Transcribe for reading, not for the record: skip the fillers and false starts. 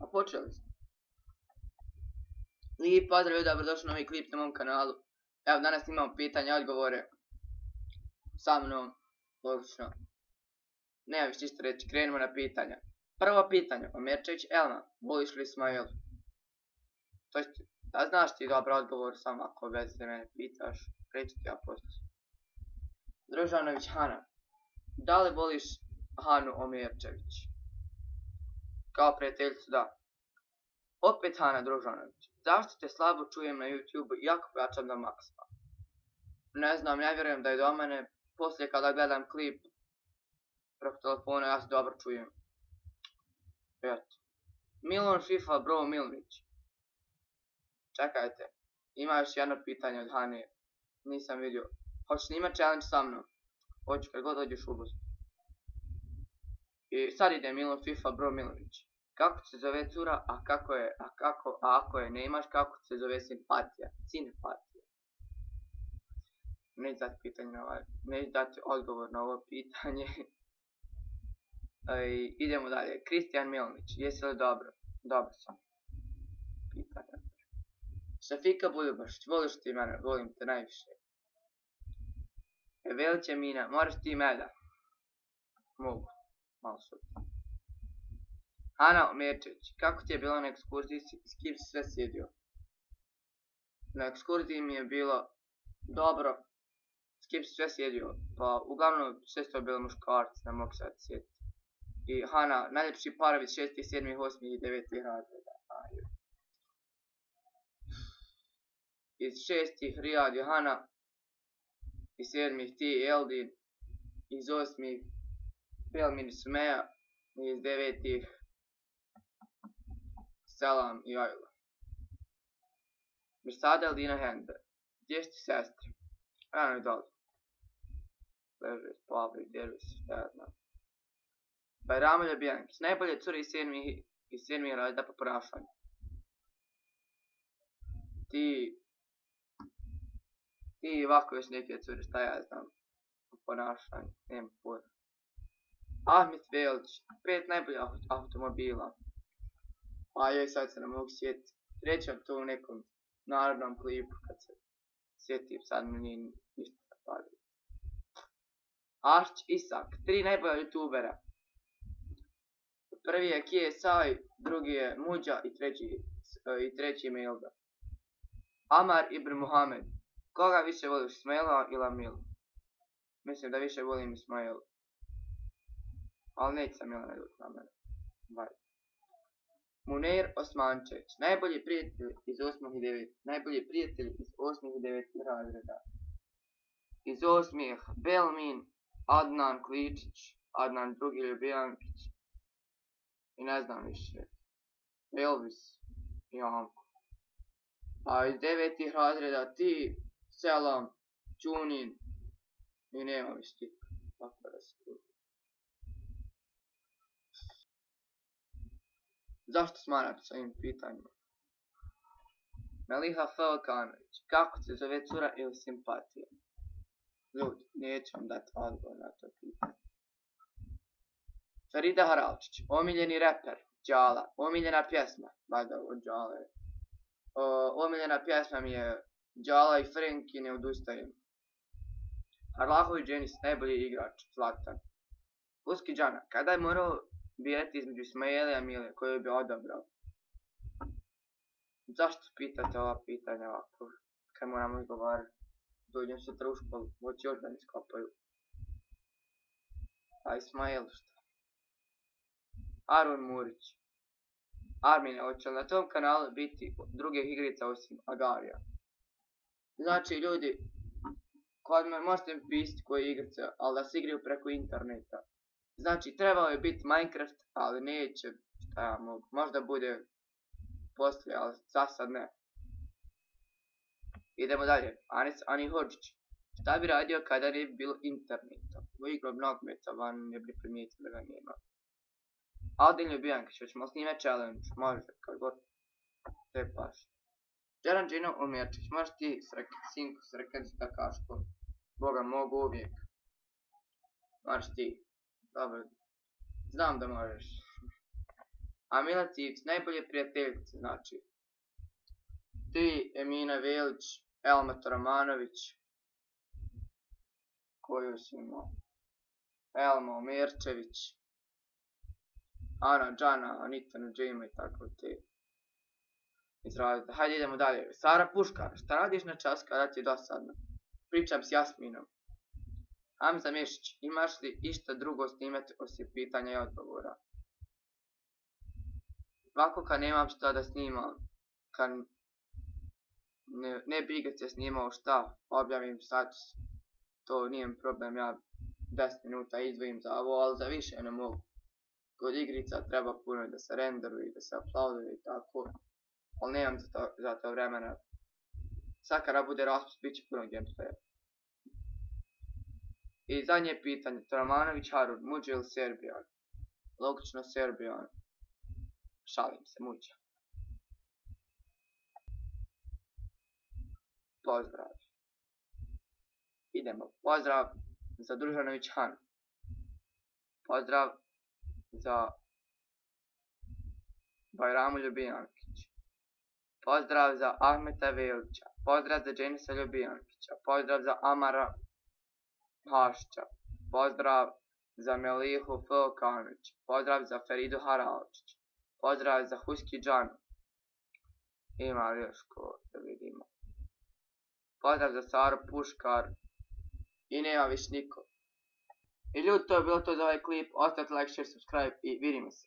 A počeli smo. Lijep pozdrav i dobrodošli u novi klip na mom kanalu. Evo danas imamo pitanje i odgovore. Sa mnom, logično. Nema više ništa reći, krenemo na pitanja. Prvo pitanje, Omerčević Elma, voliš li Ismailu? To jest, da znaš ti dobar odgovor, samo ako bez se mene pitaš, reći ti ja poslije. Družanović Hana, da li voliš Hanu Omerčević? Kao prijateljicu, da. Opet Hana Družanović, zašto te slabo čujem na YouTube, jako pojačam do maksa? Ne znam, ja vjerujem da je do mene, poslije kada gledam klip preko telefona ja se dobro čujem. Eto. Milon FIFA bro Milnić. Čekajte, ima još jedno pitanje od Hane, nisam vidio. Hoćeš snimat challenge sa mnom? Hoću kad god dođeš u gost. I sad ide Milon FIFA bro Milnić. Kako se zove cura, a ako je nemaš, kako se zove simpatija? Simpatija. Neću dati odgovor na ovo pitanje. Idemo dalje. Kristijan Milnić, jesi li dobro? Dobro sam. Pitanje. Šafika Buljubašić, voliš ti mene? Volim te najviše. Veliće Mina, moraš ti meda? Mogu. Malo šutim. Ana Omerčević, kako ti je bilo na ekskurziji, s kim si sve sjedio? Na ekskurziji mi je bilo dobro. S kim si sve sjedio? Pa uglavnom sve su to bili muškarci, ne mogu sad sjetiti. I Hana, najljepši parovi 6., 7., 8. i 9. razreda. Iz 6. Rijad Johana, iz 7. ti Eldin, iz 8. Pelmin Smeja, i iz 9. Selam i Ajla. Mirsada Eldina Hender, gdje su ti sestre? Eno i dole. Leže, spavaju, djeruju se, šta ja znam. Bajramo Ljubijankić, najbolje cure iz 7. razreda po ponašanju. Ti ovako još neke cure, šta ja znam. Po ponašanju, nema pojma. Ahmet Velić, 5 najboljih automobila. A joj, sad se ne mogu sjetiti. Rećem to u nekom narodnom klipu kad se sjetim, sad mi nije ništa napadilo. Ašć Isak, 3 najbolja youtubera. Prvi je KSI, drugi je Muđa i treći Milda. Amar Ibn Muhammed, koga više voliš, Ismaila ili Amilu? Mislim da više volim Ismailu. Ali neće sam Milana ljut na mene. Bye. Muneir Osmančević, najbolji prijatelj iz 8. i 9. Najbolji prijatelj iz 8. i 9. razreda. Iz 8. Belmin, Adnan Kličić, Adnan drugi Ljubijankić. I ne znam više. Elvis i Anko. A iz 9. razreda ti, Selam, Čunin. I nema više ti. Tako da se ljudi. Zašto smarate s ovim pitanjima? Meliha Felkanović, kako se zove cura ili simpatija? Ljudi, neću vam dati odgovor na to pitanje. Farida Haralčić, omiljeni reper, Đala, omiljena pjesma, valjda od Đale. Omiljena pjesma mi je Đala i Frenki, ne odustajem. Arlahović Dženis, najbolji igrač, Zlatan. Uski Džana, kada je morao birati između Ismaila i Amile, koju bi odabrao? Zašto pitate ova pitanja ovako, kad moramo izgovarati? Dođem sutra u školu, hoće još da mi skopaju. A Ismail šta? Arun Murić. Armine, hoće li na tom kanalu biti druge igrica osim Agarija? Znači ljudi, kod me možete mi pisati koje igrice, ali da se igraju preko interneta. Znači trebao je biti Minecraft, ali neće, šta ja mogu, možda bude poslije, ali za sad ne. Idemo dalje, Ani Hodžić, šta bi radio kada ne bi bilo interneta? U igru nogometa van ne bi primijetili da ga nema. Aldin Ljubijankić, hoćemo snimati challenge, može, kad god te paš. Džeran Džino Omerčić, možeš ti sinku srekenci da kaško? Boga, mogu uvijek. Možeš ti. Dobro, znam da možeš. A Miletić, najbolje prijateljice, znači. Ti, Emina Velić, Elma Toramanović, koju si imao, Elma Omerčević, Ana Džana, Anita Nuđima i tako te izradite. Hajde idemo dalje. Sara Puškar, šta radiš na čas kada ti je dosadno? Pričam s Jasminom. Hamza Mešić, imaš li išta drugo snimati osim pitanja i odgovora? Ovako kad nemam šta da snimam, kad ne bi ga se snimao šta, objavim status, to nije problem, ja 10 minuta izdvojim za ovo, ali za više ne mogu. Kod igrica treba puno da se renderuje, da se uploaduje i tako, ali nemam za to vremena. Sad kada bude raspust, bit će puno gameplaya. I zadnje pitanje, Toramanović Harun, Muđe ili Serbijan? Logično Serbijan. Šalim se, Muđa. Pozdrav. Idemo. Pozdrav za Družanović Han. Pozdrav za Bajramu Ljubijankić. Pozdrav za Ahmeta Velića. Pozdrav za Dženisa Ljubijankića. Pozdrav za Amara Hašća. Pozdrav za Melihu Filkanović. Pozdrav za Feridu Haralčić. Pozdrav za Huski Džanu. Ima li još ko da vidimo. Pozdrav za Saru Puškar. I nema više niko. I ljudi, to je bilo to za ovaj klip. Ostavite like, share, subscribe i vidimo se.